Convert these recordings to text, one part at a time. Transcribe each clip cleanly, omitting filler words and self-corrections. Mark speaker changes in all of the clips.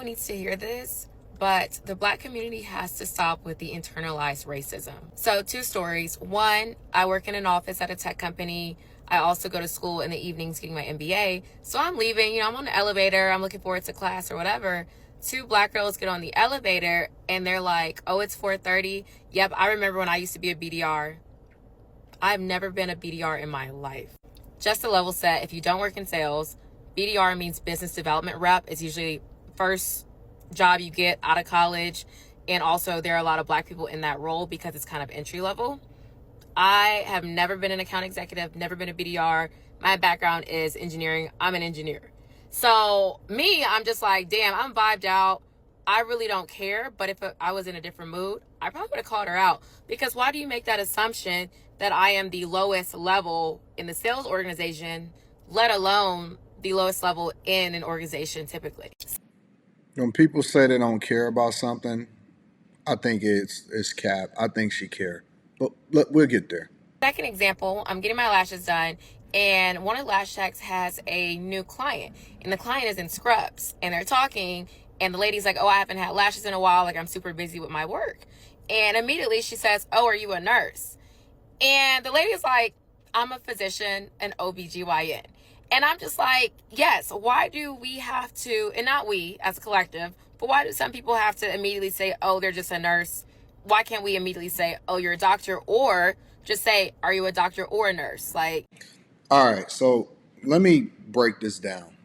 Speaker 1: needs to hear this, but the Black community has to stop with the internalized racism. So, two stories. One, I work in an office at a tech company. I also go to school in the evenings getting my MBA. So I'm leaving, I'm on the elevator. I'm looking forward to class or whatever. Two Black girls get on the elevator and they're like, oh, it's 4:30. Yep, I remember when I used to be a BDR. I've never been a BDR in my life. Just a level set, if you don't work in sales, BDR means business development rep. It's usually first job you get out of college. And also there are a lot of Black people in that role because it's kind of entry level. I have never been an account executive, never been a BDR. My background is engineering. I'm an engineer. So me, I'm just like, damn, I'm vibed out. I really don't care. But if I was in a different mood, I probably would have called her out. Because why do you make that assumption that I am the lowest level in the sales organization, let alone the lowest level in an organization typically?
Speaker 2: When people say they don't care about something, I think it's cap. I think she care, but look, we'll get there.
Speaker 1: Second example, I'm getting my lashes done, and one of the lash techs has a new client, and the client is in scrubs, and they're talking, and the lady's like, oh, I haven't had lashes in a while, like I'm super busy with my work. And immediately she says, oh, are you a nurse? And the lady's like, I'm a physician, an OBGYN. And I'm just like, yes, why do we have to, and not we as a collective, but why do some people have to immediately say, oh, they're just a nurse? Why can't we immediately say, oh, you're a doctor? Or just say, are you a doctor or a nurse? Like,
Speaker 2: All right, so let me break this down,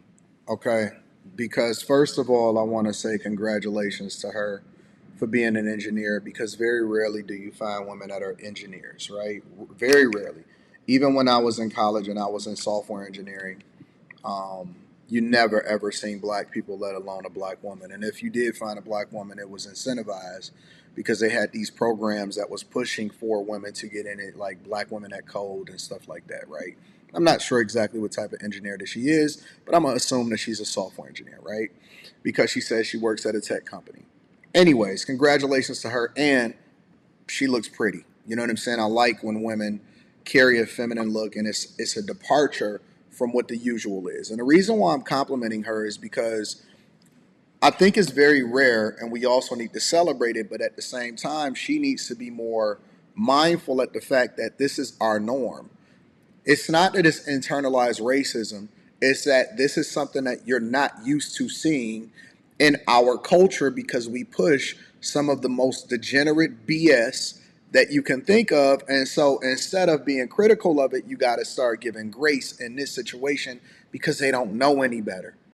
Speaker 2: okay? Because first of all, I want to say congratulations to her for being an engineer because very rarely do you find women that are engineers, right? Very rarely. Even when I was in college and I was in software engineering, you never ever seen black people, let alone a black woman. And if you did find a black woman, it was incentivized because they had these programs that was pushing for women to get in it, like black women that code and stuff like that, right? I'm not sure exactly what type of engineer that she is, but I'm gonna assume that she's a software engineer, right? Because she says she works at a tech company. Anyways, congratulations to her, and she looks pretty. You know what I'm saying? I like when women carry a feminine look, and it's a departure from what the usual is. And the reason why I'm complimenting her is because I think it's very rare, and we also need to celebrate it. But at the same time, she needs to be more mindful at the fact that this is our norm. It's not that it's internalized racism. It's that this is something that you're not used to seeing in our culture because we push some of the most degenerate BS that you can think of. And so instead of being critical of it, you got to start giving grace in this situation because they don't know any better.